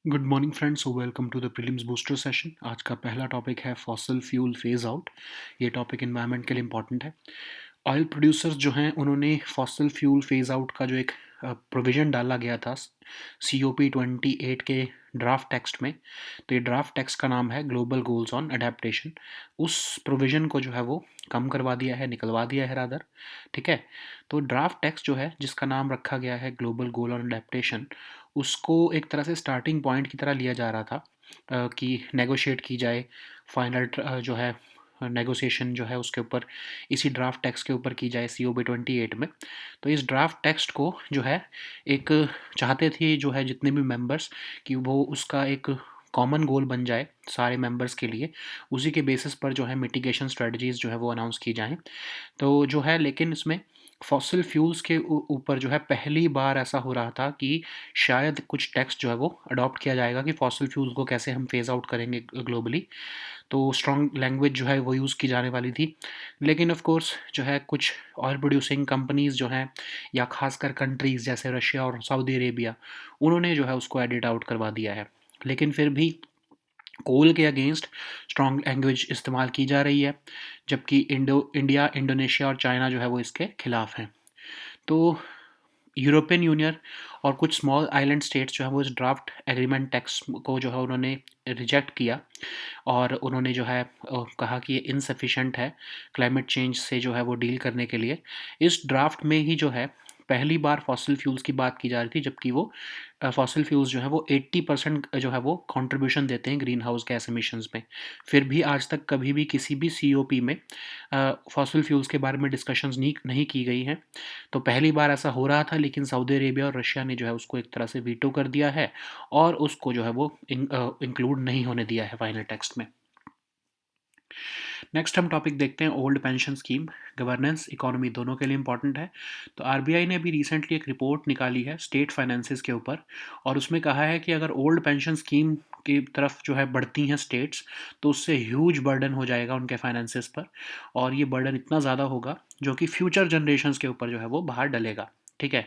Good morning friends, welcome to the prelims booster session. आज का पहला टॉपिक है फॉसिल फ्यूल फेज आउट। ये टॉपिक इन्वायरमेंट के लिए इंपॉर्टेंट है। ऑयल प्रोड्यूसर्स जो हैं उन्होंने फॉसिल फ्यूल फेज आउट का जो एक प्रोविज़न डाला गया था COP 28 के ड्राफ्ट टेक्स्ट में। तो ये ड्राफ्ट टेक्स्ट का नाम है ग्लोबल गोल्स ऑन अडेप्टेशन। उस प्रोविज़न को जो है वो कम करवा दिया है, निकलवा दिया है रादर। ठीक है। तो ड्राफ्ट टेक्स्ट जो है जिसका नाम रखा गया है ग्लोबल गोल ऑन अडेप्टेशन, उसको एक तरह से स्टार्टिंग पॉइंट की तरह लिया जा रहा था कि नेगोशिएट की जाए। फाइनल जो है नेगोशिएशन जो है उसके ऊपर, इसी ड्राफ्ट टेक्स्ट के ऊपर की जाए COP 28 में। तो इस ड्राफ्ट टेक्स्ट को जो है एक चाहते थे जो है जितने भी मेंबर्स, कि वो उसका एक कॉमन गोल बन जाए सारे मेंबर्स के लिए। उसी के बेसिस पर जो है मिटिगेशन स्ट्रेटजीज जो है वो अनाउंस की जाएं। तो जो है लेकिन इसमें फॉसिल फ्यूल्स के ऊपर जो है पहली बार ऐसा हो रहा था कि शायद कुछ टेक्स्ट जो है वो अडॉप्ट किया जाएगा कि फॉसिल फ्यूल्स को कैसे हम फेज आउट करेंगे ग्लोबली। तो स्ट्रॉन्ग लैंग्वेज जो है वो यूज़ की जाने वाली थी। लेकिन ऑफ कोर्स जो है कुछ ऑयल प्रोड्यूसिंग कंपनीज़ जो हैं, या खासकर कंट्रीज़ जैसे रशिया और सऊदी अरेबिया, उन्होंने जो है उसको एडिट आउट करवा दिया है। लेकिन फिर भी कोल के अगेंस्ट स्ट्रॉन्ग लैंग्वेज इस्तेमाल की जा रही है, जबकि इंडिया, इंडोनेशिया और चाइना जो है वो इसके खिलाफ हैं। तो यूरोपियन यूनियन और कुछ स्मॉल आइलैंड स्टेट्स जो है वो इस ड्राफ्ट एग्रीमेंट टेक्स्ट को जो है उन्होंने रिजेक्ट किया। और उन्होंने जो है कहा कि ये इनसफिशेंट है क्लाइमेट चेंज से जो है वो डील करने के लिए। इस ड्राफ्ट में ही जो है पहली बार फॉसिल फ्यूल्स की बात की जा रही थी, जबकि वो फॉसिल फ्यूल्स जो है वो 80% जो है वो कंट्रीब्यूशन देते हैं ग्रीन हाउस गैस एमिशंस में। फिर भी आज तक कभी भी किसी भी COP में फॉसिल फ्यूल्स के बारे में डिस्कशंस नहीं की गई हैं। तो पहली बार ऐसा हो रहा था, लेकिन सऊदी अरेबिया और रशिया ने जो है उसको एक तरह से वीटो कर दिया है और उसको जो है वो इंक्लूड नहीं होने दिया है फाइनल टेक्स्ट में। नेक्स्ट हम टॉपिक देखते हैं old pension scheme. Governance economy दोनों के लिए इंपॉर्टेंट है। तो RBI ने अभी रिसेंटली एक रिपोर्ट निकाली है स्टेट फाइनेंसेस के ऊपर, और उसमें कहा है कि अगर ओल्ड पेंशन स्कीम की तरफ जो है बढ़ती हैं स्टेट्स, तो उससे ह्यूज बर्डन हो जाएगा उनके फाइनेंसेस पर। और ये बर्डन इतना ज़्यादा होगा जो कि फ्यूचर जनरेशन्स के ऊपर जो है वो बाहर डलेगा। ठीक है।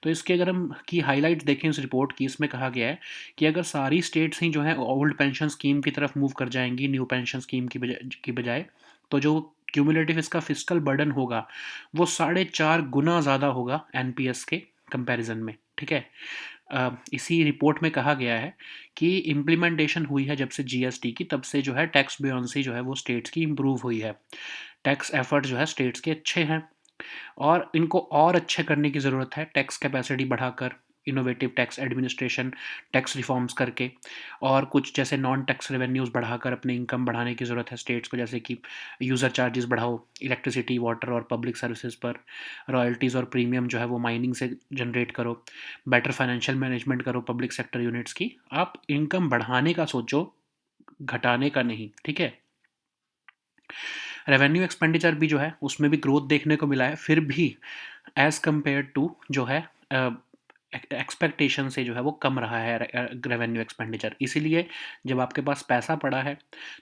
तो इसके अगर हम की हाईलाइट देखें इस रिपोर्ट की, इसमें कहा गया है कि अगर सारी स्टेट्स ही जो है ओल्ड पेंशन स्कीम की तरफ मूव कर जाएंगी न्यू पेंशन स्कीम की बजाय, तो जो क्यूमुलेटिव इसका फिस्कल बर्डन होगा वो 4.5 गुना ज़्यादा होगा NPS के कंपैरिजन में। ठीक है। इसी रिपोर्ट में कहा गया है कि इम्प्लीमेंटेशन हुई है जब से GST की, तब से जो है टैक्स बेयोंसी जो है वो स्टेट्स की इम्प्रूव हुई है। टैक्स एफर्ट जो है स्टेट्स के अच्छे हैं, और इनको और अच्छे करने की ज़रूरत है टैक्स कैपेसिटी बढ़ाकर, innovative tax administration, tax reforms करके, और कुछ जैसे नॉन टैक्स रेवेन्यूज़ बढ़ाकर अपनी इनकम बढ़ाने की ज़रूरत है स्टेट्स को। जैसे कि यूज़र चार्जेस बढ़ाओ इलेक्ट्रिसिटी, वाटर और पब्लिक सर्विसेज पर, रॉयल्टीज़ और प्रीमियम जो है वो माइनिंग से जनरेट करो, बेटर फाइनेंशियल मैनेजमेंट करो पब्लिक सेक्टर यूनिट्स की। आप इनकम बढ़ाने का सोचो, घटाने का नहीं। ठीक है। रेवेन्यू एक्सपेंडिचर भी जो है उसमें भी ग्रोथ देखने को मिला है, फिर भी एज़ कम्पेयर टू जो है एक्सपेक्टेशन से जो है वो कम रहा है रेवेन्यू एक्सपेंडिचर। इसीलिए जब आपके पास पैसा पड़ा है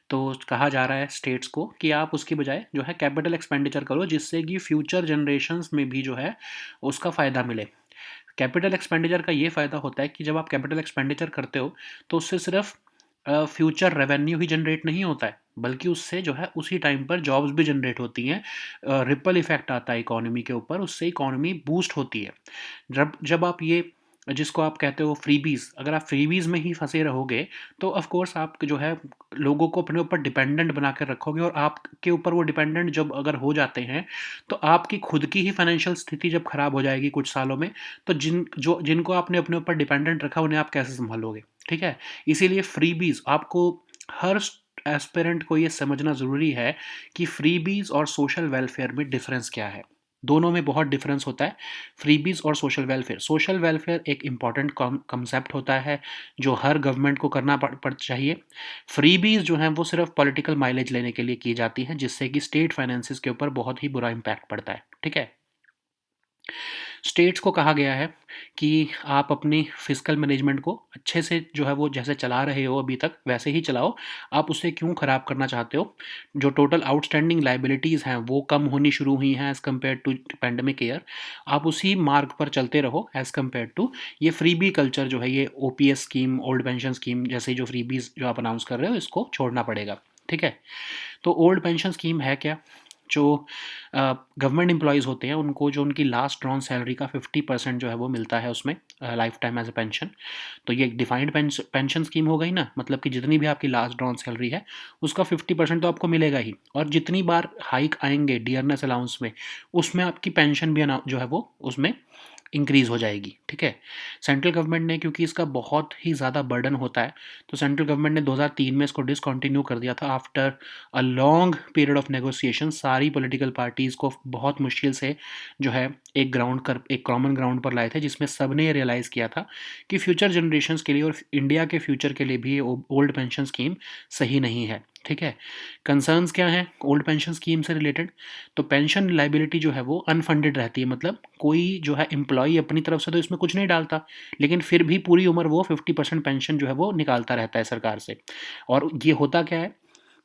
तो कहा जा रहा है स्टेट्स को कि आप उसकी बजाय जो है कैपिटल एक्सपेंडिचर करो, जिससे कि फ्यूचर जनरेशन्स में भी जो है उसका फ़ायदा मिले। कैपिटल एक्सपेंडिचर का ये फ़ायदा होता है कि जब आप कैपिटल एक्सपेंडिचर करते हो तो उससे सिर्फ फ्यूचर रेवेन्यू ही जनरेट नहीं होता है, बल्कि उससे जो है उसी टाइम पर जॉब्स भी जनरेट होती हैं। रिपल इफेक्ट आता है इकोनॉमी के ऊपर, उससे इकोनॉमी बूस्ट होती है। जब जब आप ये जिसको आप कहते हो फ्रीबीज, अगर आप फ्रीबीज में ही फंसे रहोगे तो ऑफ कोर्स आप जो है लोगों को अपने ऊपर डिपेंडेंट बना कर रखोगे, और आपके ऊपर वो डिपेंडेंट जब अगर हो जाते हैं तो आपकी खुद की ही फाइनेंशियल स्थिति जब खराब हो जाएगी कुछ सालों में, तो जिनको आपने अपने ऊपर डिपेंडेंट रखा उन्हें आप कैसे संभालोगे। ठीक है। इसीलिए फ्रीबीज आपको, हर एस्पिरेंट को ये समझना ज़रूरी है कि फ्रीबीज और सोशल वेलफेयर में डिफरेंस क्या है। दोनों में बहुत डिफरेंस होता है। फ्रीबीज और सोशल वेलफेयर एक इम्पॉर्टेंट कॉन्सेप्ट होता है जो हर गवर्नमेंट को करना पड़ चाहिए। फ्रीबीज जो हैं वो सिर्फ पॉलिटिकल माइलेज लेने के लिए की जाती हैं, जिससे कि स्टेट फाइनेंसिस के ऊपर बहुत ही बुरा इम्पैक्ट पड़ता है। ठीक है। स्टेट्स को कहा गया है कि आप अपनी फिस्कल मैनेजमेंट को अच्छे से जो है वो जैसे चला रहे हो अभी तक वैसे ही चलाओ, आप उसे क्यों ख़राब करना चाहते हो। जो टोटल आउटस्टैंडिंग लाइबिलिटीज़ हैं वो कम होनी शुरू हुई हैं as compare to pandemic year, आप उसी मार्ग पर चलते रहो एज़ कम्पेयर टू ये फ्रीबी कल्चर जो है, ये OPS scheme, old pension scheme जैसे जो फ्रीबीज जो आप अनाउंस कर रहे हो इसको छोड़ना पड़ेगा। ठीक है, तो ओल्ड पेंशन स्कीम है क्या? जो गवर्नमेंट एम्प्लॉयज़ होते हैं उनको जो उनकी लास्ट ड्रॉन सैलरी का 50% जो है वो मिलता है उसमें life time as a pension. तो ये एक डिफाइंड पेंशन स्कीम हो गई ना, मतलब कि जितनी भी आपकी लास्ट ड्रॉन सैलरी है उसका 50% तो आपको मिलेगा ही, और जितनी बार हाइक आएंगे डियरनेस अलाउंस में उसमें आपकी पेंशन भी जो है वो उसमें इंक्रीज़ हो जाएगी। ठीक है, सेंट्रल गवर्नमेंट ने क्योंकि इसका बहुत ही ज़्यादा बर्डन होता है, तो सेंट्रल गवर्नमेंट ने 2003 में इसको डिसकंटिन्यू कर दिया था after a long period of negotiation. सारी पॉलिटिकल पार्टीज़ को बहुत मुश्किल से जो है एक कॉमन ग्राउंड पर लाए थे, जिसमें सब ने ये रियलाइज़ किया था कि फ्यूचर जनरेशन्स के लिए और इंडिया के फ्यूचर के लिए भी ये ओल्ड पेंशन स्कीम सही नहीं है। ठीक है, कंसर्न्स क्या हैं ओल्ड पेंशन स्कीम से रिलेटेड? तो पेंशन लाइबिलिटी जो है वो अनफंडेड रहती है, मतलब कोई जो है एम्प्लॉई अपनी तरफ से तो इसमें कुछ नहीं डालता, लेकिन फिर भी पूरी उम्र वो 50% पेंशन जो है वो निकालता रहता है सरकार से। और ये होता क्या है,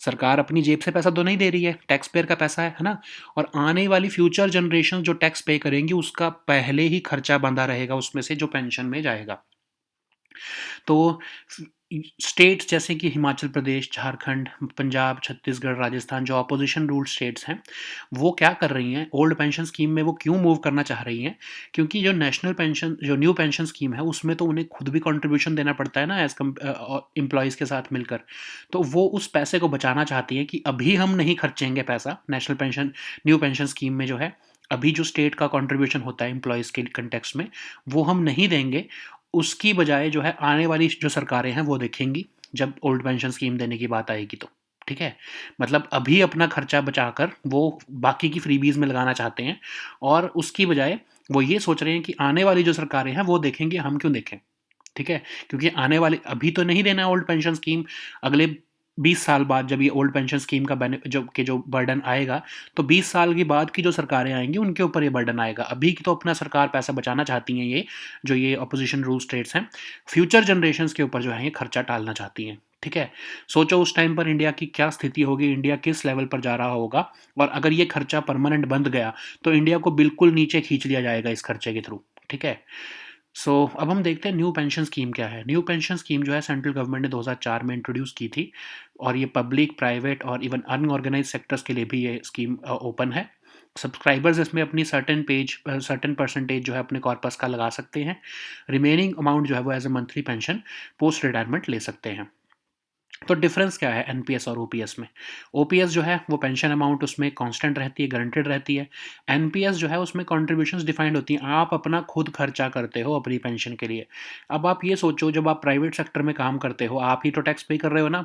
सरकार अपनी जेब से पैसा तो नहीं दे रही है, टैक्स पेयर का पैसा है ना, और आने वाली फ्यूचर जनरेशन जो टैक्स पे करेंगी उसका पहले ही खर्चा बंधा रहेगा उसमें से जो पेंशन में जाएगा। तो स्टेट्स जैसे कि हिमाचल प्रदेश, झारखंड, पंजाब, छत्तीसगढ़, राजस्थान जो अपोजिशन रूल्ड स्टेट्स हैं, वो क्या कर रही हैं ओल्ड पेंशन स्कीम में, वो क्यों मूव करना चाह रही हैं? क्योंकि जो नेशनल पेंशन जो न्यू पेंशन स्कीम है उसमें तो उन्हें खुद भी कंट्रीब्यूशन देना पड़ता है ना एज एम्प्लॉयज़ के साथ मिलकर। तो वो उस पैसे को बचाना चाहती हैं कि अभी हम नहीं खर्चेंगे पैसा national pension new pension scheme में जो है, अभी जो स्टेट का कंट्रीब्यूशन होता है एम्प्लॉयज़ के कंटेक्स्ट में वो हम नहीं देंगे। उसकी बजाय जो है आने वाली जो सरकारें हैं वो देखेंगी जब ओल्ड पेंशन स्कीम देने की बात आएगी तो। ठीक है, मतलब अभी अपना खर्चा बचाकर वो बाकी की फ्रीबीज में लगाना चाहते हैं, और उसकी बजाय वो ये सोच रहे हैं कि आने वाली जो सरकारें हैं वो देखेंगे, हम क्यों देखें। ठीक है, क्योंकि आने वाले अभी तो नहीं देना ओल्ड पेंशन स्कीम, अगले 20 साल बाद जब ये ओल्ड पेंशन स्कीम का जो बर्डन आएगा, तो 20 साल के बाद की जो सरकारें आएंगी उनके ऊपर ये बर्डन आएगा। अभी की तो अपना सरकार पैसा बचाना चाहती हैं, ये जो ये अपोजिशन रूल स्टेट्स हैं फ्यूचर जनरेशन्स के ऊपर जो है ये खर्चा टालना चाहती हैं। ठीक है, सोचो उस टाइम पर इंडिया की क्या स्थिति होगी, इंडिया किस लेवल पर जा रहा होगा, और अगर ये खर्चा परमानेंट बंद गया तो इंडिया को बिल्कुल नीचे खींच लिया जाएगा इस खर्चे के थ्रू। ठीक है, अब हम देखते हैं न्यू पेंशन स्कीम क्या है। न्यू पेंशन स्कीम जो है सेंट्रल गवर्नमेंट ने 2004 में इंट्रोड्यूस की थी, और ये पब्लिक, प्राइवेट और इवन अनऑर्गेनाइज सेक्टर्स के लिए भी ये स्कीम ओपन है। सब्सक्राइबर्स इसमें अपनी सर्टेन परसेंटेज जो है अपने कॉर्पस का लगा सकते हैं। रिमेनिंग अमाउंट जो है वो as a monthly pension post retirement ले सकते हैं। तो डिफरेंस क्या है एनपीएस और ओपीएस में? ओपीएस जो है वो पेंशन अमाउंट उसमें कांस्टेंट रहती है, गारंटेड रहती है। एनपीएस जो है उसमें कंट्रीब्यूशंस डिफाइंड होती हैं, आप अपना खुद खर्चा करते हो अपनी पेंशन के लिए। अब आप ये सोचो, जब आप प्राइवेट सेक्टर में काम करते हो आप ही तो टैक्स पे कर रहे हो ना,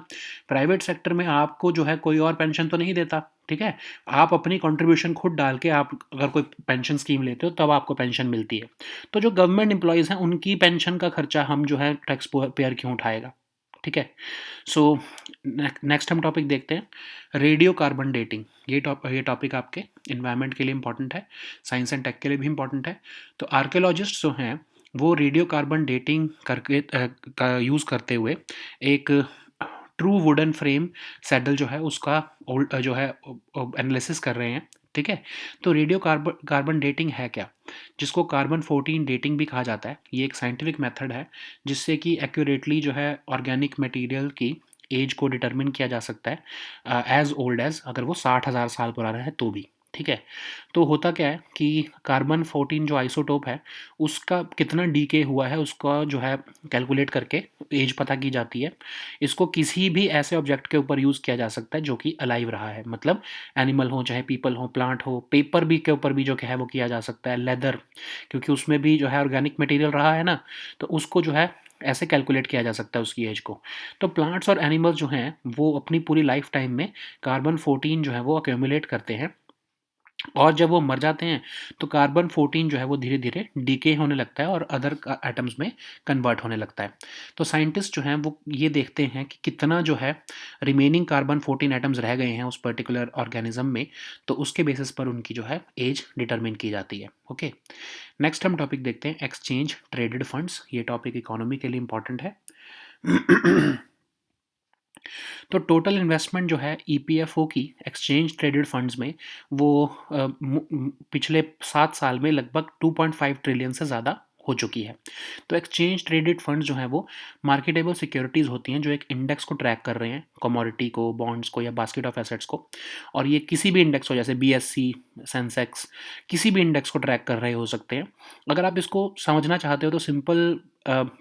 प्राइवेट सेक्टर में आपको जो है कोई और पेंशन तो नहीं देता। ठीक है, आप अपनी कंट्रीब्यूशन खुद डाल के आप अगर कोई पेंशन स्कीम लेते हो तब आपको पेंशन मिलती है। तो जो गवर्नमेंट एम्प्लॉयज़ हैं उनकी पेंशन का खर्चा हम जो है टैक्स पेयर क्यों उठाएगा? ठीक है, सो नेक्स्ट हम टॉपिक देखते हैं रेडियो कार्बन डेटिंग। ये टॉपिक आपके इन्वायरमेंट के लिए इंपॉर्टेंट है, साइंस एंड टेक के लिए भी इंपॉर्टेंट है। तो आर्कियोलॉजिस्ट जो हैं वो रेडियो कार्बन डेटिंग करके का यूज़ करते हुए एक ट्रू वुडन फ्रेम सैडल जो है उसका जो है एनालिसिस कर रहे हैं। ठीक है, तो रेडियो कार्बन डेटिंग है क्या, जिसको कार्बन 14 डेटिंग भी कहा जाता है। ये एक साइंटिफिक मेथड है जिससे कि एक्यूरेटली जो है ऑर्गेनिक मटेरियल की एज को डिटरमिन किया जा सकता है एज ओल्ड एज, अगर वो 60,000 साल पुराना है तो भी। ठीक है, तो होता क्या है कि कार्बन 14 जो आइसोटोप है उसका कितना डीके हुआ है उसका जो है कैलकुलेट करके एज पता की जाती है। इसको किसी भी ऐसे ऑब्जेक्ट के ऊपर यूज़ किया जा सकता है जो कि अलाइव रहा है, मतलब एनिमल हो चाहे पीपल हो प्लांट हो, पेपर भी के ऊपर भी जो है वो किया जा सकता है, लेदर, क्योंकि उसमें भी जो है ऑर्गेनिक मटेरियल रहा है ना, तो उसको जो है ऐसे कैलकुलेट किया जा सकता है उसकी एज को। तो प्लांट्स और एनिमल्स जो हैं वो अपनी पूरी लाइफ टाइम में कार्बन 14 जो है वो अक्यूमुलेट करते हैं और जब वो मर जाते हैं तो कार्बन 14 जो है वो धीरे धीरे डीके होने लगता है और अदर एटम्स में कन्वर्ट होने लगता है। तो साइंटिस्ट जो हैं वो ये देखते हैं कि कितना जो है रिमेनिंग कार्बन 14 एटम्स रह गए हैं उस पर्टिकुलर ऑर्गेनिज्म में, तो उसके बेसिस पर उनकी जो है एज डिटरमिन की जाती है। ओके, नेक्स्ट हम टॉपिक देखते हैं एक्सचेंज ट्रेडेड फंड्स। ये टॉपिक इकोनॉमी के लिए इंपॉर्टेंट है। तो टोटल इन्वेस्टमेंट जो है ईपीएफओ की एक्सचेंज ट्रेडेड फंड्स में वो पिछले 7 साल में लगभग 2.5 ट्रिलियन से ज़्यादा हो चुकी है। तो एक्सचेंज ट्रेडेड फंड्स जो हैं वो मार्केटेबल सिक्योरिटीज़ होती हैं जो एक इंडेक्स को ट्रैक कर रहे हैं, कमोडिटी को, बॉन्ड्स को या बास्केट ऑफ एसेट्स को। और ये किसी भी इंडेक्स हो, जैसे बीएससी, सेंसेक्स, किसी भी इंडेक्स को ट्रैक कर रहे हो सकते हैं। अगर आप इसको समझना चाहते हो तो सिंपल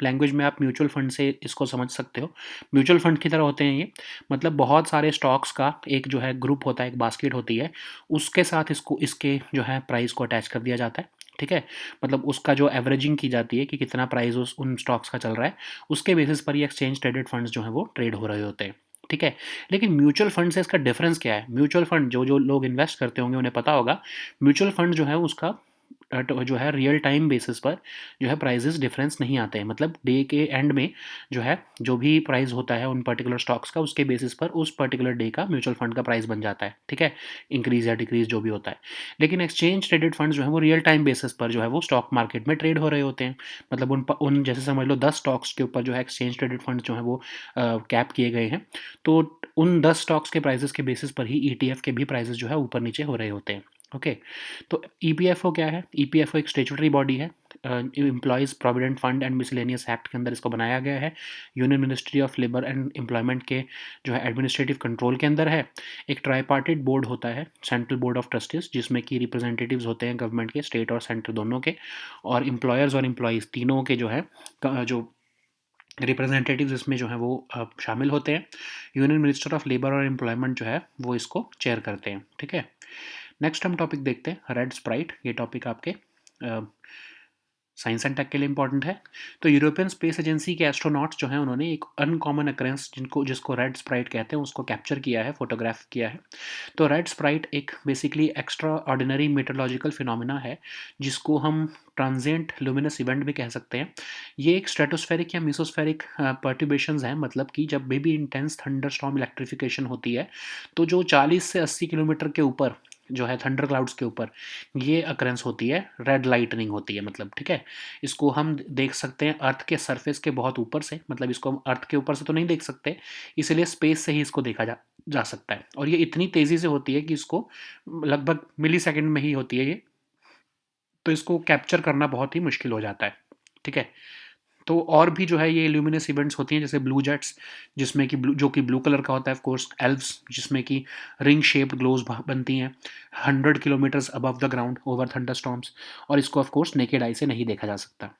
लैंग्वेज में आप म्यूचुअल फंड से इसको समझ सकते हो। म्यूचुअल फंड की तरह होते हैं ये, मतलब बहुत सारे स्टॉक्स का एक जो है ग्रुप होता है, एक बास्केट होती है, उसके साथ इसको इसके जो है प्राइस को अटैच कर दिया जाता है। ठीक है, मतलब उसका जो एवरेजिंग की जाती है कि कितना प्राइस उस उन स्टॉक्स का चल रहा है, उसके बेसिस पर ये एक्सचेंज ट्रेडेड फंड्स जो है वो ट्रेड हो रहे होते हैं। ठीक है, लेकिन म्यूचुअल फंड से इसका डिफरेंस क्या है? म्यूचुअल फंड जो जो लोग इन्वेस्ट करते होंगे उन्हें पता होगा, म्यूचुअल फंड जो है उसका तो जो है रियल टाइम बेसिस पर जो है प्राइजेस डिफरेंस नहीं आते हैं। मतलब डे के एंड में जो है जो भी प्राइस होता है उन पर्टिकुलर स्टॉक्स का, उसके बेसिस पर उस पर्टिकुलर डे का म्यूचुअल फंड का प्राइस बन जाता है। ठीक है, इंक्रीज या डिक्रीज जो भी होता है। लेकिन एक्सचेंज ट्रेडेड फंड जो है वो रियल टाइम बेसिस पर जो है वो स्टॉक मार्केट में ट्रेड हो रहे होते हैं। मतलब उन जैसे समझ लो 10 स्टॉक्स के ऊपर जो है एक्सचेंज ट्रेडेड फंड जो है वो कैप किए गए हैं। तो उन 10 स्टॉक्स के प्राइसेस के बेसिस पर ही ईटीएफ के भी प्राइसेस जो है ऊपर नीचे हो रहे होते हैं। ओके, तो ईपीएफओ क्या है? ईपीएफओ एक स्टैट्यूटरी बॉडी है, employees provident fund and miscellaneous act के अंदर इसको बनाया गया है। Union ministry of labour and employment के जो है एडमिनिस्ट्रेटिव कंट्रोल के अंदर है। एक ट्राईपार्टिट बोर्ड होता है, सेंट्रल बोर्ड ऑफ ट्रस्टीज, जिसमें कि रिप्रेजेंटेटिव्स होते हैं गवर्नमेंट के, स्टेट और सेंट्रल दोनों के, और एम्प्लॉयर्स और एम्प्लॉयज़ तीनों के जो है जो रिप्रेजेंटेटिव्स इसमें जो है वो शामिल होते हैं। यूनियन मिनिस्टर ऑफ लेबर और एम्प्लॉयमेंट जो है वो इसको चेयर करते हैं। ठीक है, नेक्स्ट हम टॉपिक देखते हैं रेड स्प्राइट। ये टॉपिक आपके साइंस एंड टेक के लिए इंपॉर्टेंट है। तो यूरोपियन स्पेस एजेंसी के एस्ट्रोनॉट्स जो हैं उन्होंने एक अनकॉमन अकरेंस जिसको रेड स्प्राइट कहते हैं उसको कैप्चर किया है, फोटोग्राफ किया है। तो रेड स्प्राइट एक basically extraordinary metrological phenomena है जिसको हम ट्रांजिएंट लुमिनस इवेंट भी कह सकते हैं। ये एक स्ट्रेटोस्फेरिक या मीसोस्फेरिक पर्ट्यूबेशंस हैं, मतलब कि जब भी इंटेंस थंडरस्टॉर्म इलेक्ट्रिफिकेशन होती है तो जो 40 से 80 किलोमीटर के ऊपर जो है थंडर क्लाउड्स के ऊपर ये अकरेंस होती है, रेड लाइटनिंग होती है। मतलब ठीक है, इसको हम देख सकते हैं अर्थ के सरफेस के बहुत ऊपर से, मतलब इसको हम अर्थ के ऊपर से तो नहीं देख सकते, इसलिए स्पेस से ही इसको देखा जा सकता है। और ये इतनी तेज़ी से होती है कि इसको लगभग मिली सेकेंड में ही होती है ये, तो इसको कैप्चर करना बहुत ही मुश्किल हो जाता है। ठीक है, तो और भी जो है ये ल्यूमिनस इवेंट्स होती हैं, जैसे ब्लू जेट्स, जिसमें कि जो कि ब्लू कलर का होता है, ऑफ कोर्स एल्व्स, जिसमें कि रिंग शेप्ड ग्लोज बनती हैं 100 kilometres above the ground over thunderstorms, और इसको ऑफ कोर्स नेकेड आई से नहीं देखा जा सकता।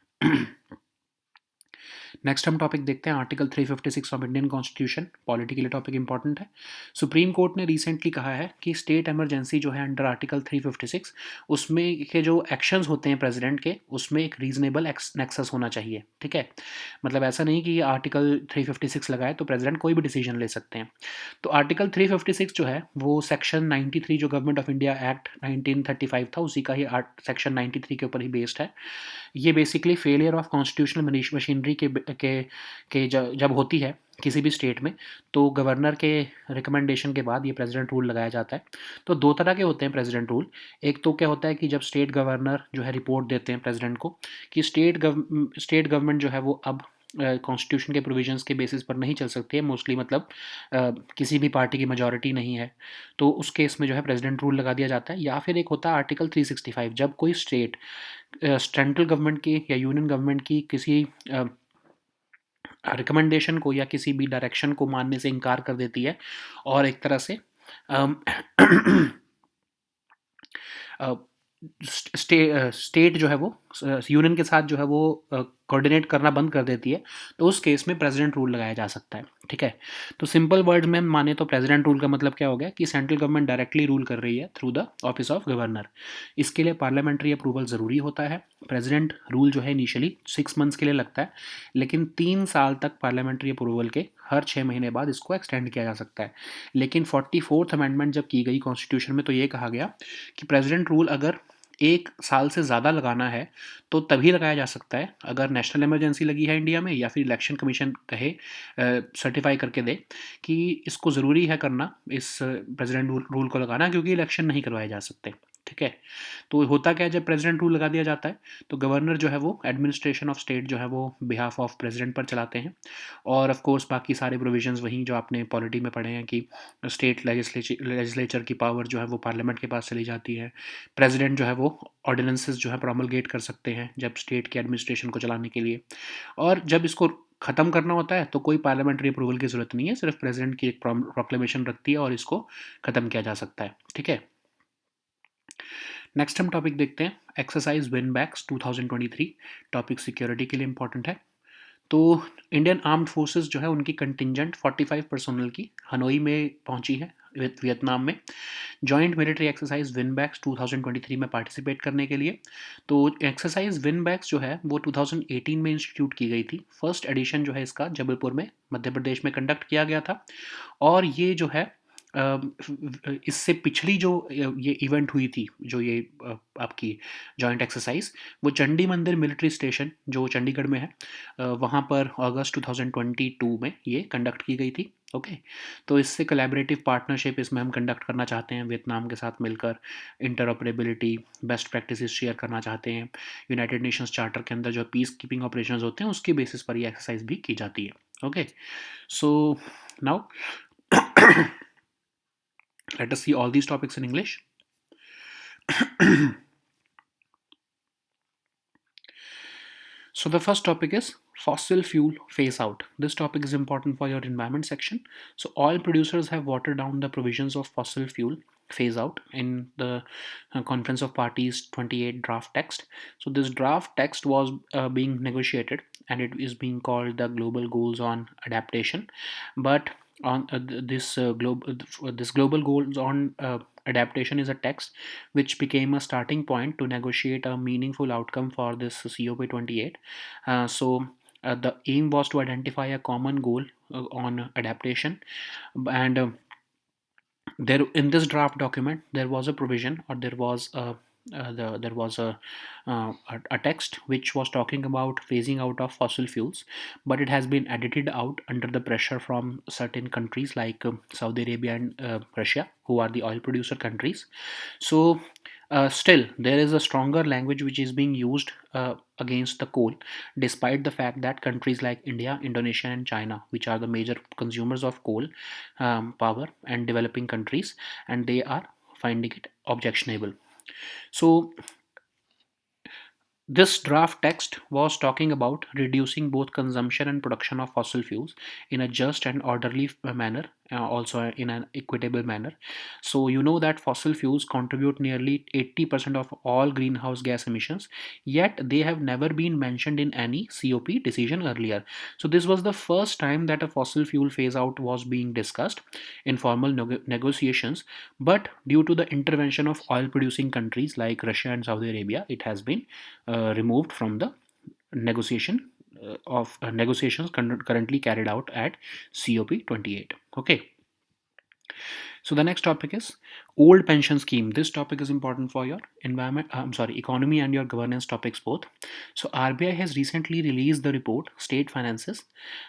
नेक्स्ट हम टॉपिक देखते हैं article 356 of Indian constitution. Polity के लिए टॉपिक इंपॉर्टेंट है। सुप्रीम कोर्ट ने रिसेंटली कहा है कि स्टेट इमरजेंसी जो है अंडर आर्टिकल 356, उसमें के जो एक्शंस होते हैं प्रेसिडेंट के, उसमें एक रीजनेबल नेक्सस होना चाहिए। ठीक है, मतलब ऐसा नहीं कि आर्टिकल 356 लगाए तो प्रेसिडेंट कोई भी डिसीजन ले सकते हैं। तो आर्टिकल 356 जो है वो सेक्शन 93 जो गवर्नमेंट ऑफ इंडिया एक्ट 1935 था उसी का ही सेक्शन 93 के ऊपर ही बेस्ड है। ये basically failure of constitutional machinery जब होती है किसी भी स्टेट में, तो गवर्नर के रिकमेंडेशन के बाद ये प्रेसिडेंट रूल लगाया जाता है। तो दो तरह के होते हैं प्रेसिडेंट रूल। एक तो क्या होता है कि जब स्टेट गवर्नर जो है रिपोर्ट देते हैं प्रेसिडेंट को कि स्टेट गवर्नमेंट जो है वो अब कॉन्स्टिट्यूशन के प्रोविजंस के बेसिस पर नहीं चल सकती है मोस्टली, मतलब किसी भी पार्टी की मेजॉरिटी नहीं है, तो उस केस में जो है प्रेसिडेंट रूल लगा दिया जाता है। या फिर एक होता है आर्टिकल 365, जब कोई स्टेट सेंट्रल गवर्नमेंट की या यूनियन गवर्नमेंट की किसी रिकमेंडेशन को या किसी भी डायरेक्शन को मानने से इनकार कर देती है, और एक तरह से अम, स्टेट जो है वो यूनियन के साथ जो है वो कोऑर्डिनेट करना बंद कर देती है, तो उस केस में प्रेसिडेंट रूल लगाया जा सकता है। ठीक है, तो सिंपल वर्ड्स में माने तो प्रेसिडेंट रूल का मतलब क्या हो गया कि सेंट्रल गवर्नमेंट डायरेक्टली रूल कर रही है through the office of governor. इसके लिए पार्लियामेंट्री अप्रूवल ज़रूरी होता है। प्रेसिडेंट रूल जो है इनिशियली 6 मंथ्स के लिए लगता है, लेकिन 3 साल तक पार्लियामेंट्री अप्रूवल के हर 6 महीने बाद इसको एक्सटेंड किया जा सकता है। लेकिन 44th अमेंडमेंट जब की गई कॉन्स्टिट्यूशन में, तो ये कहा गया कि प्रेसिडेंट रूल अगर 1 साल से ज़्यादा लगाना है तो तभी लगाया जा सकता है अगर नेशनल इमरजेंसी लगी है इंडिया में, या फिर इलेक्शन कमीशन कहे, सर्टिफाई करके दे कि इसको ज़रूरी है करना, इस प्रेसिडेंट रूल को लगाना, क्योंकि इलेक्शन नहीं करवाए जा सकते। ठीक है, तो होता क्या है, जब प्रेसिडेंट रूल लगा दिया जाता है तो गवर्नर जो है वो एडमिनिस्ट्रेशन ऑफ स्टेट जो है वो बिहाफ ऑफ प्रेसिडेंट पर चलाते हैं। और ऑफ कोर्स बाकी सारे प्रोविजंस वहीं जो आपने पॉलिटी में पढ़े हैं कि स्टेट लेजिस्लेचर की पावर जो है वो पार्लियामेंट के पास चली जाती है। प्रेसिडेंट जो है वो ऑर्डिनेंसेस जो है प्रोमलगेट कर सकते हैं जब स्टेट के एडमिनिस्ट्रेशन को चलाने के लिए। और जब इसको ख़त्म करना होता है तो कोई पार्लियामेंट्री अप्रूवल की ज़रूरत नहीं है, सिर्फ प्रेसिडेंट की एक प्रोक्लेमेशन रखती है और इसको ख़त्म किया जा सकता है। ठीक है, नेक्स्ट हम टॉपिक देखते हैं, exercise VINBAX 2023। Topic security के लिए इंपॉर्टेंट है। तो इंडियन आर्म्ड फोर्सेस जो है उनकी कंटिजेंट 45 पर्सनल की हनोई में पहुंची है वियतनाम में, joint military exercise VINBAX 2023 में पार्टिसिपेट करने के लिए। तो एक्सरसाइज विन बैक्स जो है वो 2018 में इंस्टीट्यूट की गई थी। फर्स्ट एडिशन जो है इसका जबलपुर में मध्य प्रदेश में कंडक्ट किया गया था। और ये जो है इससे पिछली जो ये इवेंट हुई थी, जो ये आपकी जॉइंट एक्सरसाइज, वो चंडी मंदिर मिलिट्री स्टेशन जो चंडीगढ़ में है, वहाँ पर अगस्त 2022 में ये कंडक्ट की गई थी। ओके, तो इससे कोलैबोरेटिव पार्टनरशिप इसमें हम कंडक्ट करना चाहते हैं वियतनाम के साथ मिलकर, इंटरऑपरेबिलिटी, बेस्ट प्रैक्टिसेस शेयर करना चाहते हैं। यूनाइटेड नेशंस चार्टर के अंदर जो पीस कीपिंग ऑपरेशंस होते हैं उसके बेसिस पर ये एक्सरसाइज भी की जाती है। Okay, so now let us see all these topics in English. So the first topic is fossil fuel phase out. This topic is important for your environment section. So oil producers have watered down the provisions of fossil fuel phase out in the Conference of Parties 28 draft text. So this draft text was being negotiated, and it is being called the Global Goals on Adaptation. But on this global goals on adaptation is a text which became a starting point to negotiate a meaningful outcome for this COP28. The aim was to identify a common goal on adaptation, and there in this draft document there was a provision, or there was a text which was talking about phasing out of fossil fuels, but it has been edited out under the pressure from certain countries like Saudi Arabia and Russia, who are the oil producer countries. So still there is a stronger language which is being used against the coal, despite the fact that countries like India, Indonesia and China, which are the major consumers of coal power and developing countries, and they are finding it objectionable. So this draft text was talking about reducing both consumption and production of fossil fuels in a just and orderly manner, also in an equitable manner. So, you know that fossil fuels contribute nearly 80% of all greenhouse gas emissions, yet they have never been mentioned in any COP decision earlier. So, this was the first time that a fossil fuel phase out was being discussed in formal negotiations, but due to the intervention of oil producing countries like Russia and Saudi Arabia, it has been removed from the negotiations currently carried out at COP28. Okay. So the next topic is old pension scheme. This topic is important for your economy and your governance topics both. So RBI has recently released the report State Finances,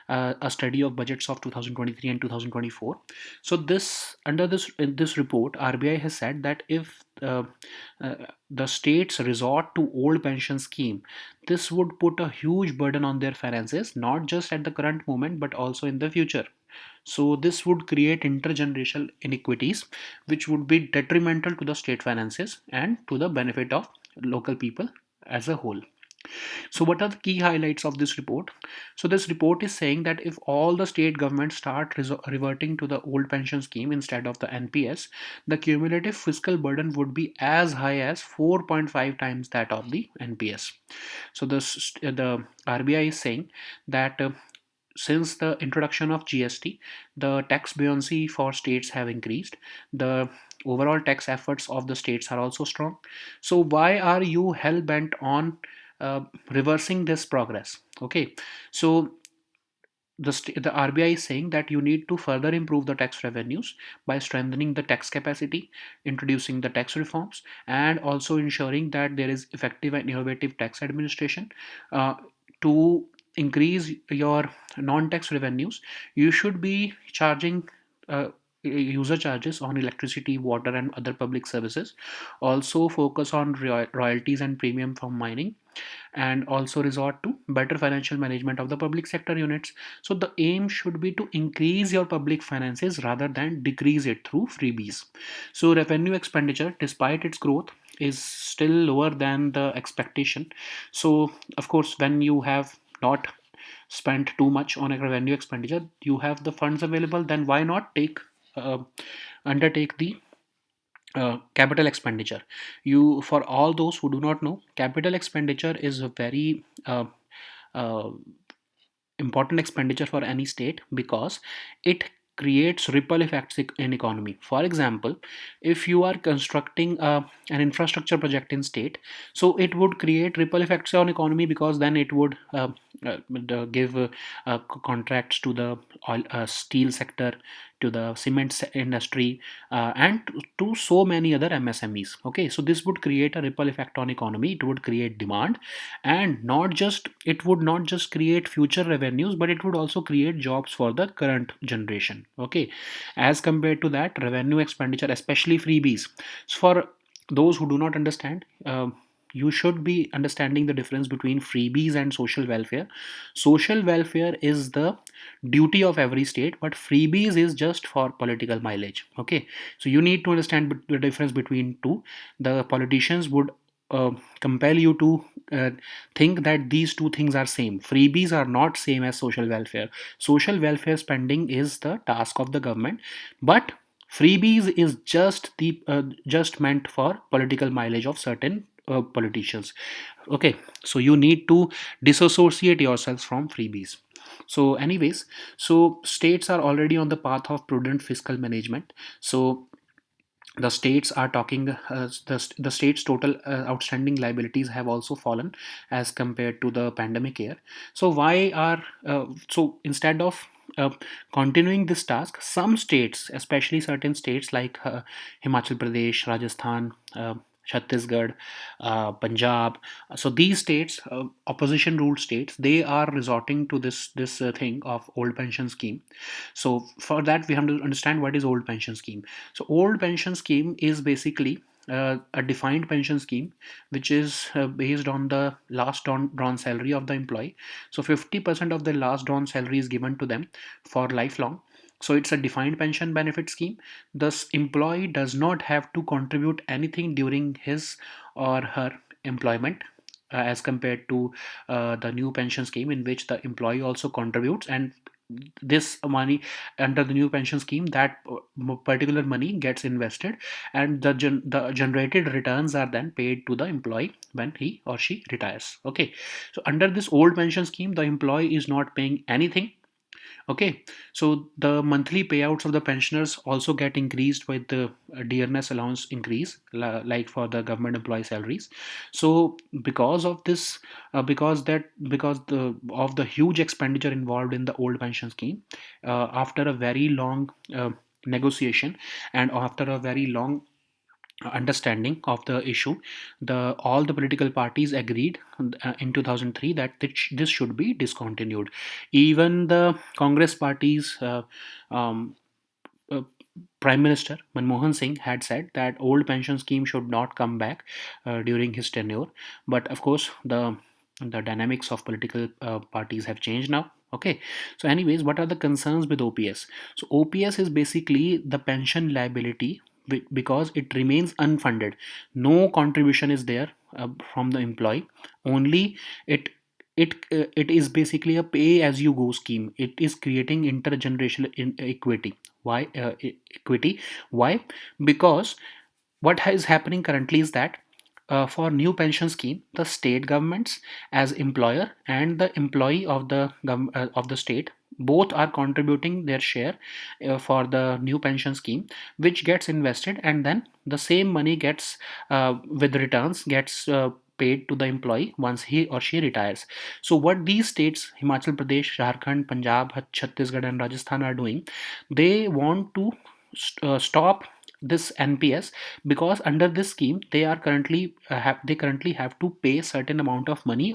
a study of budgets of 2023 and 2024. So in this report, RBI has said that if the states resort to old pension scheme, this would put a huge burden on their finances, not just at the current moment but also in the future. So this would create intergenerational inequities, which would be detrimental to the state finances and to the benefit of local people as a whole. So, what are the key highlights of this report? So, this report is saying that if all the state governments start reverting to the old pension scheme instead of the NPS, the cumulative fiscal burden would be as high as 4.5 times that of the NPS. So, the RBI is saying that since the introduction of GST, the tax buoyancy for states have increased. The overall tax efforts of the states are also strong. So why are you hell bent on reversing this progress? Okay, so the RBI is saying that you need to further improve the tax revenues by strengthening the tax capacity, introducing the tax reforms, and also ensuring that there is effective and innovative tax administration. To increase your non-tax revenues, you should be charging user charges on electricity, water, and other public services. Also, focus on royalties and premium from mining, and also resort to better financial management of the public sector units. So the aim should be to increase your public finances rather than decrease it through freebies. So revenue expenditure, despite its growth, is still lower than the expectation. So of course, when you have not spent too much on a revenue expenditure, you have the funds available, then why not uh, undertake the capital expenditure. You, for all those who do not know, capital expenditure is a very uh, important expenditure for any state because it creates ripple effects in economy. For example, if you are constructing an infrastructure project in state, so it would create ripple effects on economy because then it would give contracts to the oil, steel sector, to the cement industry, and to so many other MSMEs. Okay, so this would create a ripple effect on economy. It would create demand, and not just, it would not just create future revenues, but it would also create jobs for the current generation. Okay, as compared to that, revenue expenditure, especially freebies. So for those who do not understand, you should be understanding the difference between freebies and social welfare. Social welfare is the duty of every state, but freebies is just for political mileage. Okay, so you need to understand the difference between two. The politicians would compel you to think that these two things are same. Freebies are not same as social welfare. Social welfare spending is the task of the government, but freebies is just meant for political mileage of certain politicians. Okay, so you need to disassociate yourselves from freebies. So anyways, so states are already on the path of prudent fiscal management. So the states are talking, the states total outstanding liabilities have also fallen as compared to the pandemic year. So why are so instead of continuing this task, some states, especially certain states like Himachal Pradesh, Rajasthan, Chhattisgarh, Punjab, so these states, opposition ruled states, they are resorting to this thing of old pension scheme. So for that, we have to understand what is old pension scheme. So old pension scheme is basically a defined pension scheme which is based on the last drawn salary of the employee. So 50% of the last drawn salary is given to them for lifelong. So it's a defined pension benefit scheme. Thus, employee does not have to contribute anything during his or her employment, as compared to the new pension scheme in which the employee also contributes, and this money, under the new pension scheme, that particular money gets invested, and the generated returns are then paid to the employee when he or she retires. Okay, so under this old pension scheme, the employee is not paying anything. Okay, so the monthly payouts of the pensioners also get increased with the dearness allowance increase, like for the government employee salaries. So because of this, because the of the huge expenditure involved in the old pension scheme, after a very long negotiation, and after a very long understanding of the issue, the all the political parties agreed in 2003 that this should be discontinued. Even the Congress parties, um, uh, Prime Minister Manmohan Singh had said that old pension scheme should not come back during his tenure. But of course, the dynamics of political parties have changed now. Okay, so anyways, what are the concerns with OPS? So OPS is basically the pension liability because it remains unfunded. No contribution is there from the employee. Only it it is basically a pay as you go scheme. It is creating intergenerational equity. Why equity? Why? Because what is happening currently is that for new pension scheme, the state governments as employer and the employee of the of the state both are contributing their share for the new pension scheme, which gets invested, and then the same money gets with returns gets paid to the employee once he or she retires. So what these states, Himachal Pradesh, Jharkhand, Punjab, Chhattisgarh and Rajasthan, are doing, they want to stop this NPS, because under this scheme they are currently they currently have to pay certain amount of money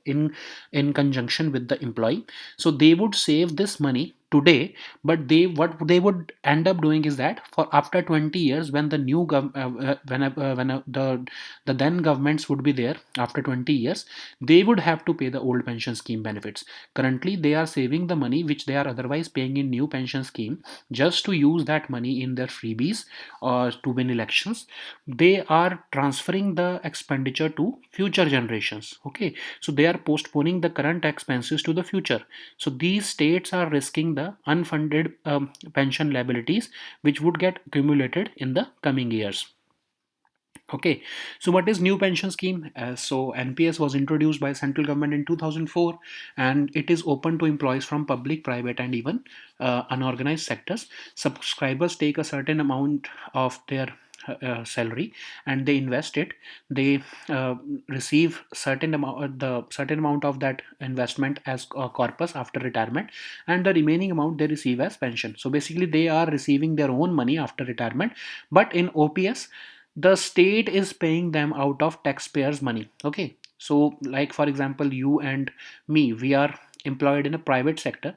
in conjunction with the employee. So they would save this money today, but they what they would end up doing is that for after 20 years, when the new the then governments would be there after 20 years, they would have to pay the old pension scheme benefits. Currently they are saving the money which they are otherwise paying in new pension scheme, just to use that money in their freebies or to win elections. They are transferring the expenditure to future generations. Okay, so they are postponing the current expenses to the future. So these states are risking the unfunded pension liabilities which would get accumulated in the coming years. Okay, so what is new pension scheme? So NPS was introduced by central government in 2004, and it is open to employees from public, private, and even unorganized sectors. Subscribers take a certain amount of their salary and they invest it. They receive the certain amount of that investment as a corpus after retirement, and the remaining amount they receive as pension. So basically they are receiving their own money after retirement, but in OPS the state is paying them out of taxpayers money. Okay, so like for example, you and me, we are employed in a private sector.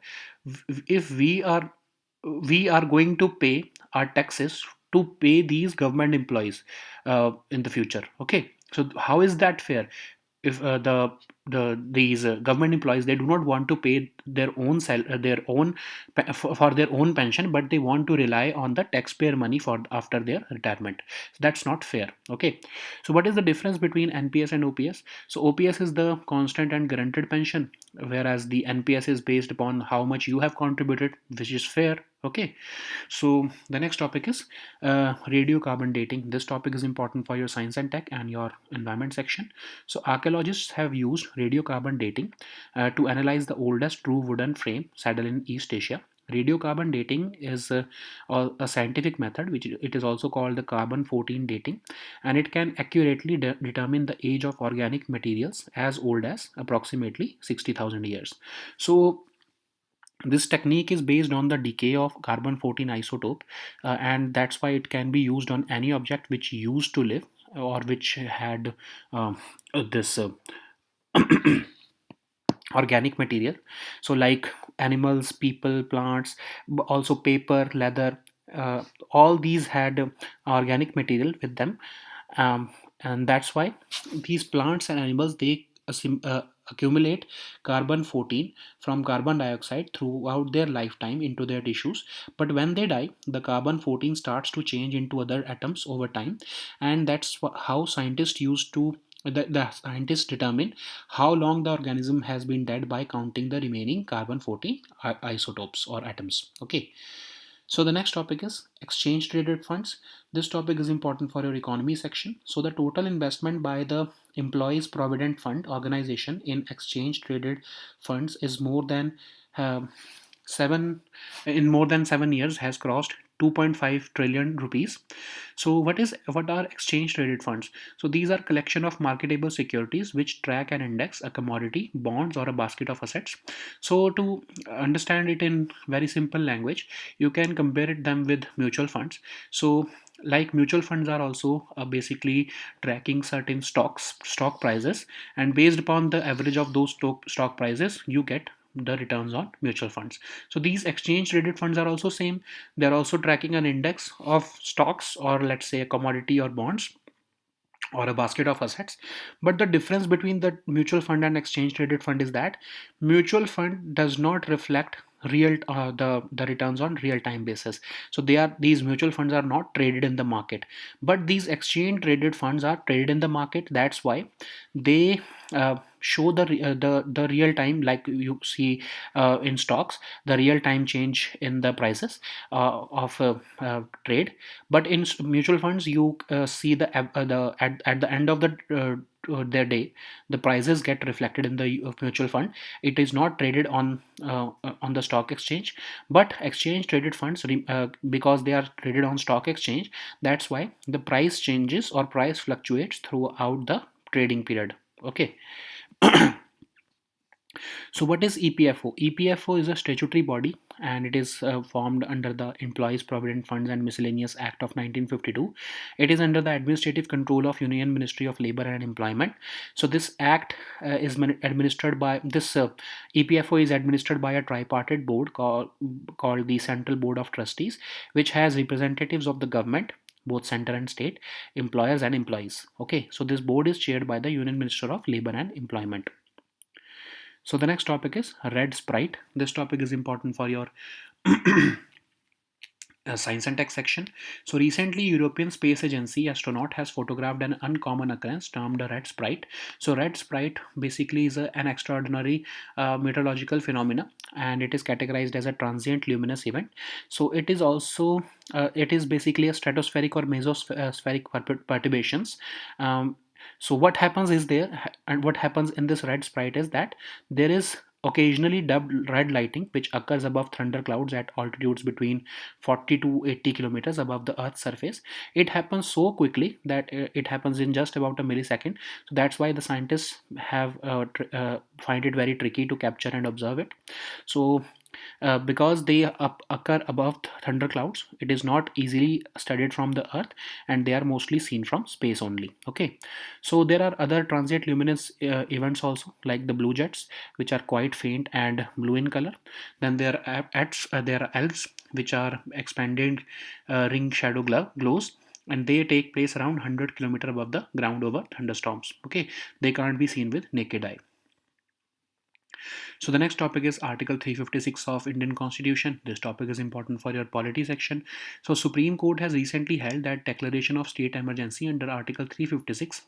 If we are going to pay our taxes to pay these government employees in the future. Okay, so how is that fair? If these government employees, they do not want to pay their own their own for their own pension, but they want to rely on the taxpayer money for after their retirement. So that's not fair. Okay, so what is the difference between NPS and OPS? So OPS is the constant and guaranteed pension, whereas the NPS is based upon how much you have contributed, which is fair. Okay, so the next topic is radiocarbon dating. This topic is important for your science and tech and your environment section. So archaeologists have used radiocarbon dating to analyze the oldest true wooden frame saddle in East Asia. Radiocarbon dating is a scientific method, which it is also called the carbon 14 dating, and it can accurately determine the age of organic materials as old as approximately 60,000 years. So this technique is based on the decay of carbon 14 isotope, and that's why it can be used on any object which used to live or which had this organic material. So like animals, people, plants, also paper, leather, all these had organic material with them, and that's why these plants and animals, they accumulate carbon 14 from carbon dioxide throughout their lifetime into their tissues. But when they die, the carbon 14 starts to change into other atoms over time, and that's how scientists used to the scientists determine how long the organism has been dead by counting the remaining carbon 14 isotopes or atoms. Okay, so the next topic is exchange traded funds. This topic is important for your economy section. So the total investment by the employees provident fund organization in exchange traded funds is more than uh, seven in more than 7 years has crossed 2.5 trillion rupees. So what are exchange traded funds? So these are collection of marketable securities which track and index a commodity, bonds, or a basket of assets. So to understand it in very simple language, you can compare it them with mutual funds. So like mutual funds are also basically tracking certain stock prices, and based upon the average of those stock prices, you get the returns on mutual funds. So these exchange traded funds are also same. They're also tracking an index of stocks, or let's say a commodity or bonds or a basket of assets. But the difference between the mutual fund and exchange traded fund is that mutual fund does not reflect the returns on real time basis. So these mutual funds are not traded in the market, but these exchange traded funds are traded in the market. That's why they show the real time, like you see in stocks, the real time change in the prices of trade. But in mutual funds, you see the at the end of their day, the prices get reflected in the mutual fund. It is not traded on the stock exchange, but exchange traded funds, because they are traded on stock exchange, that's why the price changes or price fluctuates throughout the trading period. Okay. So what is EPFO? EPFO is a statutory body, and it is formed under the Employees Provident Funds and Miscellaneous Act of 1952. It is under the administrative control of Union Ministry of Labor and Employment. So this act is administered by this EPFO is administered by a tripartite board called the Central Board of Trustees, which has representatives of the government, both center and state, employers and employees. Okay, so this board is chaired by the Union Minister of Labor and Employment. So the next topic is red sprite. This topic is important for your science and tech section. So recently, European Space Agency astronaut has photographed an uncommon occurrence termed a red sprite. So red sprite basically is an extraordinary meteorological phenomena, and it is categorized as a transient luminous event. So it is also it is basically a stratospheric or mesospheric perturbations. So what happens is there, and what happens in this red sprite is that there is occasionally dubbed red lighting which occurs above thunder clouds at altitudes between 40 to 80 kilometers above the earth's surface. It happens so quickly that it happens in just about a millisecond. So that's why the scientists have find it very tricky to capture and observe it. So because they occur above thunderclouds, it is not easily studied from the earth, and they are mostly seen from space only. Okay, so there are other transient luminous events also, like the blue jets, which are quite faint and blue in color. Then there are elves, which are expanded ring shadow glows, and they take place around 100 kilometer above the ground over thunderstorms. Okay, they can't be seen with naked eye. So the next topic is Article 356 of Indian Constitution. This topic is important for your polity section. So Supreme Court has recently held that declaration of state emergency under Article 356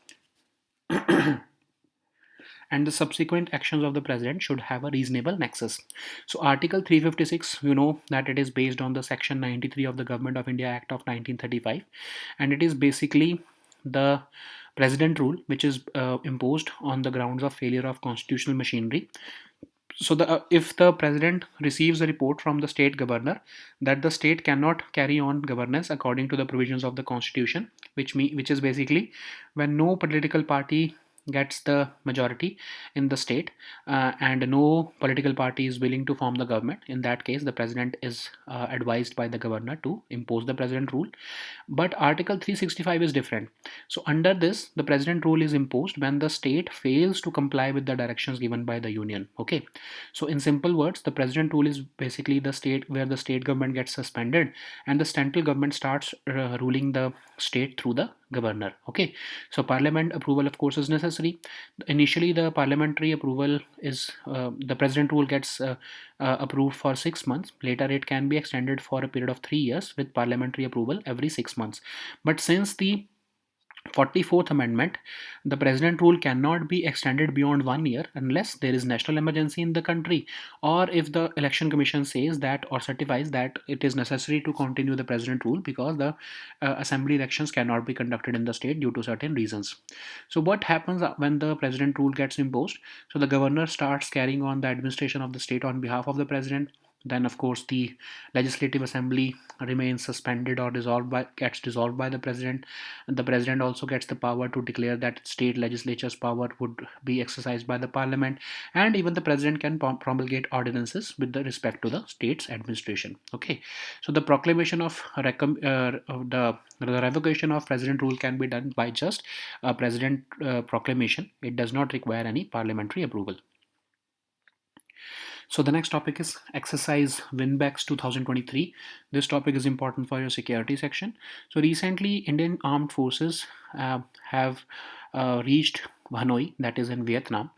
and the subsequent actions of the president should have a reasonable nexus. So Article 356, you know that it is based on the Section 93 of the Government of India Act of 1935, and it is basically the president rule which is imposed on the grounds of failure of constitutional machinery. So if the president receives a report from the state governor that the state cannot carry on governance according to the provisions of the constitution, which is basically when no political party gets the majority in the state, and no political party is willing to form the government, in that case the president is advised by the governor to impose the president rule. But Article 365 is different. So under this, the president rule is imposed when the state fails to comply with the directions given by the union. Okay, so in simple words, the president rule is basically the state where the state government gets suspended and the central government starts ruling the state through the governor. Okay, so parliament approval of course is necessary. Initially the parliamentary approval is the president rule gets approved for 6 months. Later it can be extended for a period of 3 years with parliamentary approval every 6 months. But since the 44th Amendment, the president rule cannot be extended beyond 1 year unless there is national emergency in the country, or if the election commission says that or certifies that it is necessary to continue the president rule because the assembly elections cannot be conducted in the state due to certain reasons. So what happens when the president rule gets imposed? So the governor starts carrying on the administration of the state on behalf of the president. Then of course the legislative assembly remains suspended or gets dissolved by the president. And the president also gets the power to declare that state legislature's power would be exercised by the parliament, and even the president can promulgate ordinances with the respect to the state's administration. Okay, so the proclamation of the revocation of president rule can be done by just a president proclamation. It does not require any parliamentary approval. So the next topic is exercise Winbex 2023. This topic is important for your security section. So recently Indian armed forces have reached Hanoi, that is in Vietnam,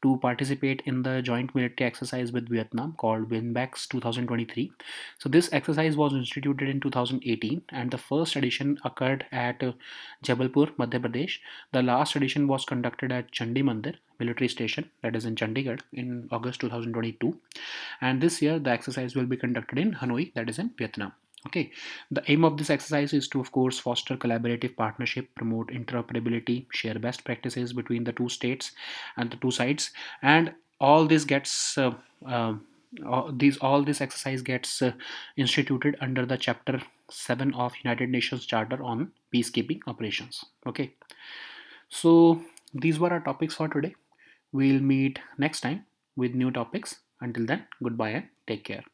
to participate in the joint military exercise with Vietnam called WinBEX 2023. So this exercise was instituted in 2018, and the first edition occurred at Jabalpur, Madhya Pradesh. The last edition was conducted at Chandi Mandir military station, that is in Chandigarh, in August 2022. And this year the exercise will be conducted in Hanoi, that is in Vietnam. Okay, the aim of this exercise is to, of course, foster collaborative partnership, promote interoperability, share best practices between the two states and the two sides, and all this gets uh, all this exercise gets instituted under the Chapter 7 of United Nations Charter on Peacekeeping Operations. Okay, so these were our topics for today. We'll meet next time with new topics. Until then, goodbye and take care.